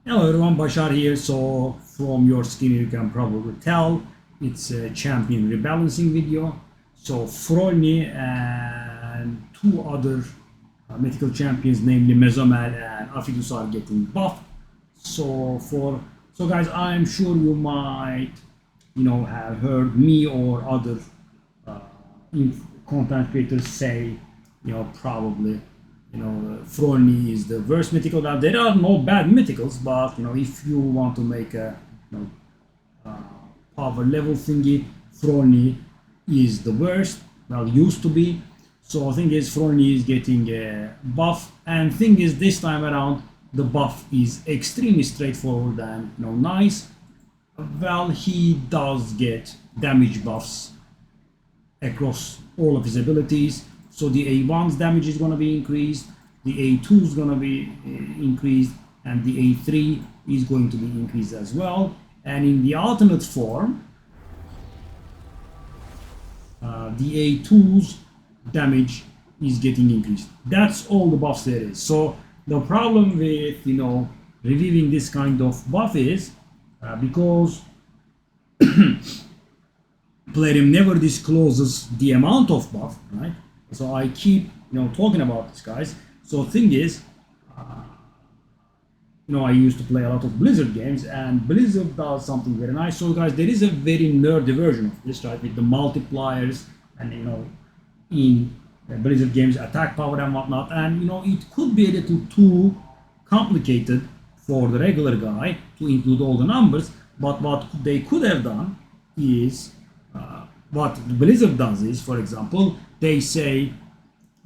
Hello everyone, Bashar here. So from your screen you can probably tell it's a champion rebalancing video. So Frolni and two other mythical champions, namely Mezomel and Aphidus, are getting buffed. So guys, I'm sure you might have heard me or other uh, content creators say probably Frolni is the worst mythical. Now there are no bad mythicals, but if you want to make a you know power level thingy, Frolni is the worst. Well, used to be. So thing is, Frolni is getting a buff, and thing is, this time around the buff is extremely straightforward and nice. Well, he does get damage buffs across all of his abilities. So the A1's damage is going to be increased, the A2 is going to be increased, and the A3 is going to be increased as well. And in the alternate form, the A2's damage is getting increased. That's all the buffs there is. So the problem with reviving this kind of buff is because player never discloses the amount of buff, right? So I keep talking about this, guys. So thing is, I used to play a lot of Blizzard games, and Blizzard does something very nice. So guys, there is a very nerdy version of this, right, with the multipliers and in Blizzard games, attack power and whatnot. And it could be a little too complicated for the regular guy to include all the numbers. But what they could have done is what Blizzard does is, for example, they say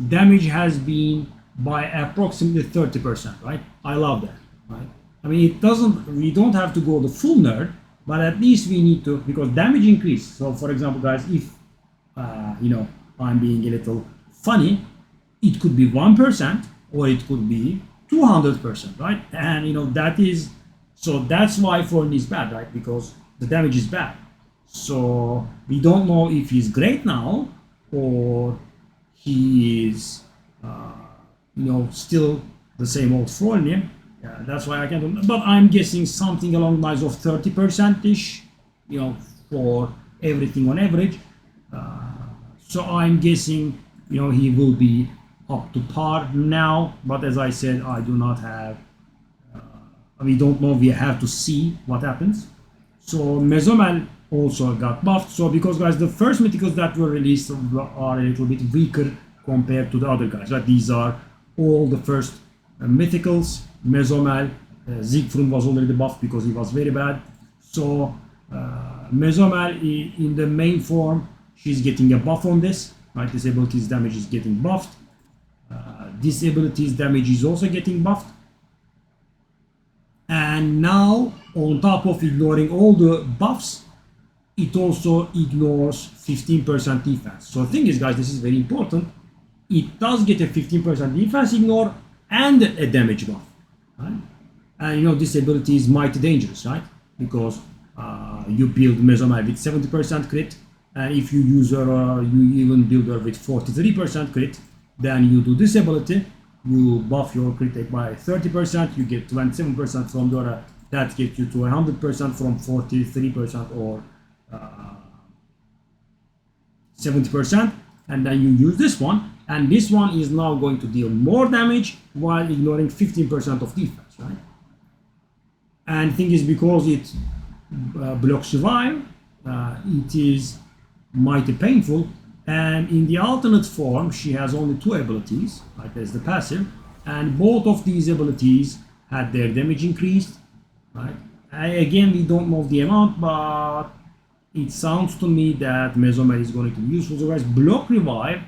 damage has been by approximately 30%, right? I love that, right? I mean, we don't have to go the full nerd, but at least we need to, because damage increase. So for example, guys, if, I'm being a little funny, it could be 1% or it could be 200%, right? And that is, so that's why Frolni is bad, right? Because the damage is bad. So we don't know if he's great now or he is, still the same old Frolni. Yeah, that's why I can't. But I'm guessing something along the lines of 30% ish, for everything on average. So I'm guessing, he will be up to par now. But as I said, I do not have. We don't know. We have to see what happens. So Mezomel also got buffed. So because guys, the first mythicals that were released are a little bit weaker compared to the other guys. Right? These are all the first mythicals. Mezomel, Siegfried was already buffed because he was very bad. So Mezomel in the main form, she's getting a buff on this. Right? This ability's damage is getting buffed. This ability's damage is also getting buffed. And now, on top of ignoring all the buffs, it also ignores 15% defense. So the thing is, guys, this is very important. It does get a 15% defense ignore and a damage buff. Right? And this ability is mighty dangerous, right? Because you build Mezomel with 70% crit, and if you use her, you even build her with 43% crit, then you do this ability, you buff your crit by 30%, you get 27% from Dora, that gets you to 100% from 43% or 70%, and then you use this one, and this one is now going to deal more damage while ignoring 15% of defense, right? And thing is, because it blocks revive, it is mighty painful. And in the alternate form, she has only two abilities, right? There's the passive, and both of these abilities had their damage increased, right? Again, we don't know the amount, but it sounds to me that Mezomel is going to be useful. So guys, block revive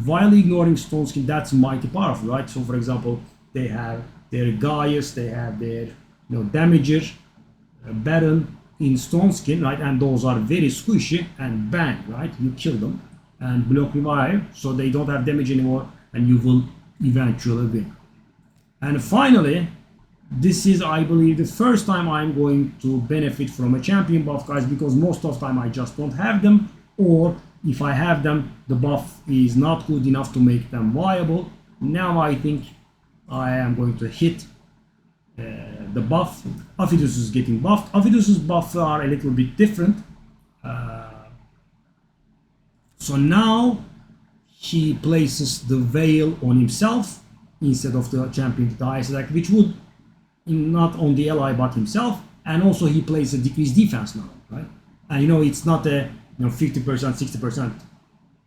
while ignoring stone skin, that's mighty powerful, right? So for example, they have their Gaius, they have their damager, Baron in stone skin, right? And those are very squishy, and bang, right? You kill them. And block revive, so they don't have damage anymore, and you will eventually win. And finally, this is, I believe, the first time I'm going to benefit from a champion buff, guys, because most of the time I just don't have them, or if I have them, the buff is not good enough to make them viable. Now I think I am going to hit the buff. Aphidus is getting buffed. Aphidus's buffs are a little bit different. So now he places the veil on himself instead of the champion with the highest attack, which would not on the ally but himself. And also he plays a decreased defense now, right? And you know, it's not a 50%, 60%.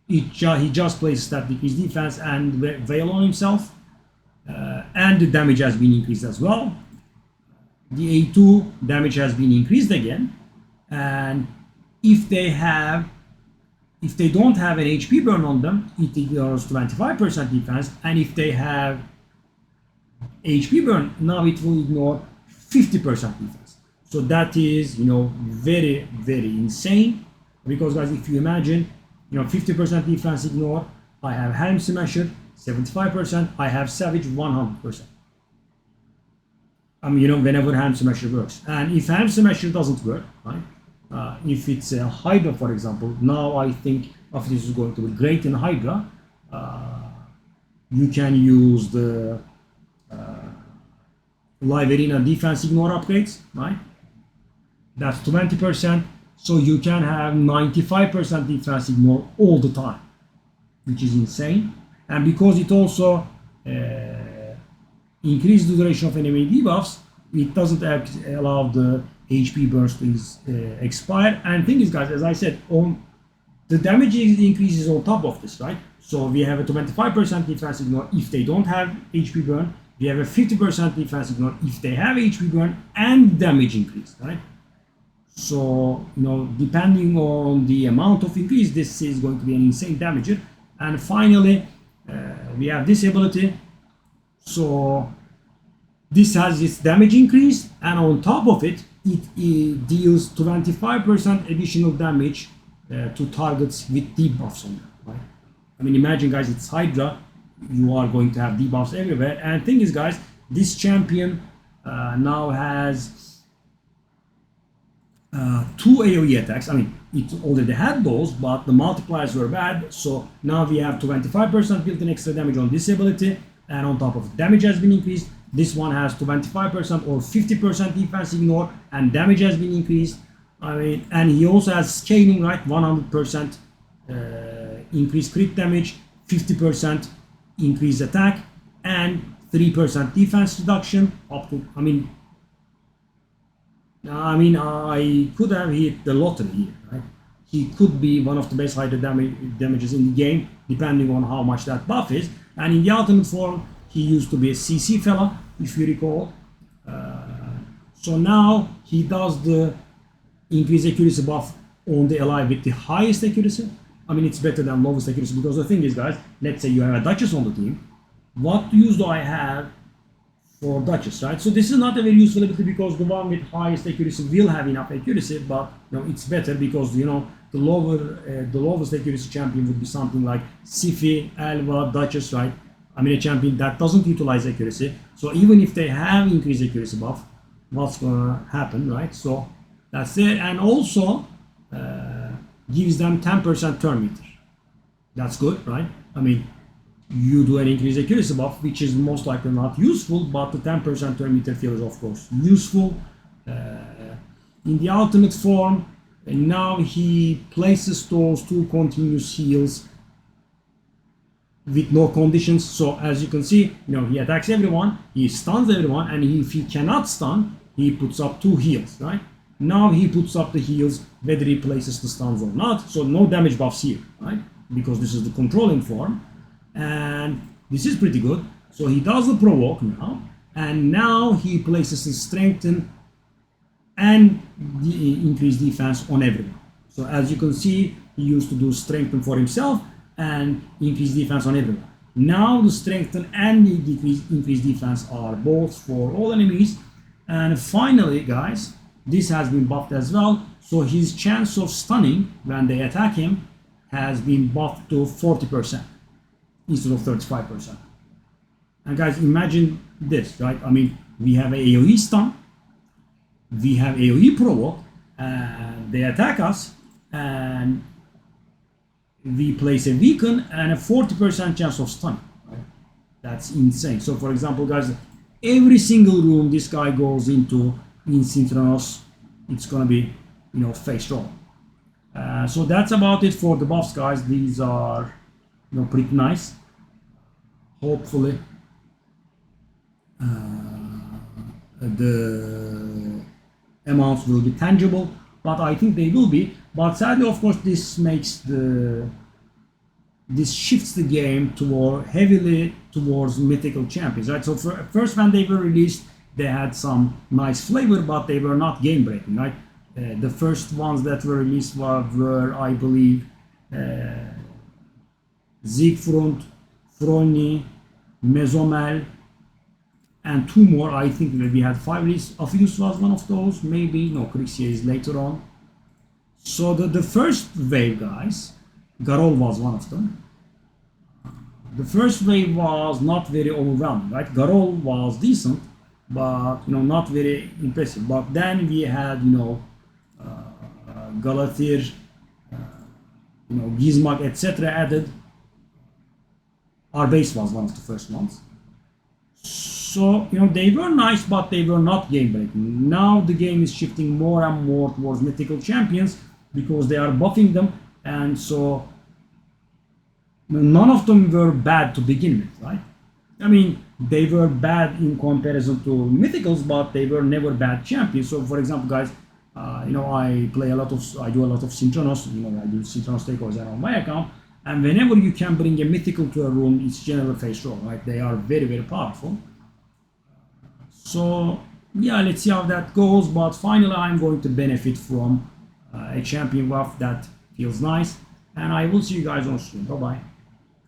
He just places that decreased defense and veil on himself. And the damage has been increased as well. The A2 damage has been increased again. And if they don't have an HP burn on them, it ignores 25% defense. And if they have HP burn, now it will ignore 50% defense. So that is, very, very insane. Because guys, if you imagine, 50% defense ignore, I have Helm Smasher, 75%, I have Savage, 100%. Whenever Helm Smasher works. And if Helm Smasher doesn't work, right? If it's a Hydra, for example, now I think Aphidus is going to be great in Hydra. You can use the Live Arena defense ignore upgrades, right? That's 20%. So you can have 95% defense ignore all the time, which is insane. And because it also increases the duration of enemy debuffs, it doesn't allow the HP burns to expire. And thing is, guys, as I said, the damage increases on top of this, right? So we have a 25% defense ignore if they don't have HP burn. We have a 50% defense ignore if they have HP burn and damage increase, right? So, depending on the amount of increase, this is going to be an insane damager. And finally, we have this ability. So this has its damage increase, and on top of it, it deals 25% additional damage to targets with debuffs on them, right? Imagine, guys, it's Hydra. You are going to have debuffs everywhere. And thing is, guys, this champion now has 2 AoE attacks. It already had those, but the multipliers were bad. So now we have 25% built-in extra damage on this ability, and on top of it, damage has been increased. This one has 25% or 50% defense ignore, and damage has been increased. And he also has scaling, right? 100% increased crit damage, 50% increased attack, and 3% defense reduction. Up to, I could have hit the lottery here, right? He could be one of the best Hydra damages in the game, depending on how much that buff is. And in the ultimate form, he used to be a CC fella, if you recall. So now he does the increased accuracy buff on the ally with the highest accuracy. It's better than lowest accuracy, because the thing is, guys, let's say you have a Duchess on the team. What use do I have for Duchess, right? So this is not a very useful ability, because the one with highest accuracy will have enough accuracy, but it's better because the lowest accuracy champion would be something like Siphi, Elva, Duchess, right? A champion that doesn't utilize accuracy. So even if they have increased accuracy buff, what's gonna happen, right? So that's it, and also gives them 10% turn meter. That's good, right? You do an increased accuracy buff, which is most likely not useful, but the 10% turn meter field is of course useful. In the ultimate form, and now he places those 2 continuous heals with no conditions. So as you can see, he attacks everyone, he stuns everyone, and if he cannot stun, he puts up 2 heals, right? Now he puts up the heals whether he places the stuns or not. So no damage buffs here, right? Because this is the controlling form. And this is pretty good. So he does the provoke now, and now he places the strengthen and the increased defense on everyone. So as you can see, he used to do strengthen for himself and increased defense on everyone. Now the strengthen and the increased defense are both for all enemies. And finally, guys, this has been buffed as well. So his chance of stunning when they attack him has been buffed to 40%. Instead of 35%. And guys, imagine this, right? We have AoE stun, we have AoE provoke, and they attack us, and we place a weaken and a 40% chance of stun, right? That's insane. So for example, guys, every single room this guy goes into in Synchronos, it's gonna be, you know, face roll. So that's about it for the buffs, guys. These are, you know, pretty nice. Hopefully the amounts will be tangible, but I think they will be. But sadly, of course, this shifts the game heavily towards mythical champions, right? So first, when they were released, they had some nice flavor, but they were not game breaking, right? The first ones that were released were I believe, Siegfried, Frolni, Mezomel, and two more. I think we had 5 releases. Aphidus was one of those, maybe. No, Crixia is later on. So the first wave, guys, Garol was one of them. The first wave was not very overwhelming, right? Garol was decent, but, you know, not very impressive. But then we had, you know, Galatir, you know, Gizmak, etc. added. Our base was one of the first ones. So, you know, they were nice, but they were not game breaking. Now the game is shifting more and more towards mythical champions because they are buffing them, and so none of them were bad to begin with, right? I mean, they were bad in comparison to mythicals, but they were never bad champions. So, for example, guys, you know, I do a lot of Synchronos. You know, I do Synchronos takeovers on my account, and whenever you can bring a mythical to a room, it's generally face roll, right? They are very, very powerful. So yeah, let's see how that goes. But finally, I'm going to benefit from a champion buff that feels nice, and I will see you guys on stream. Bye bye.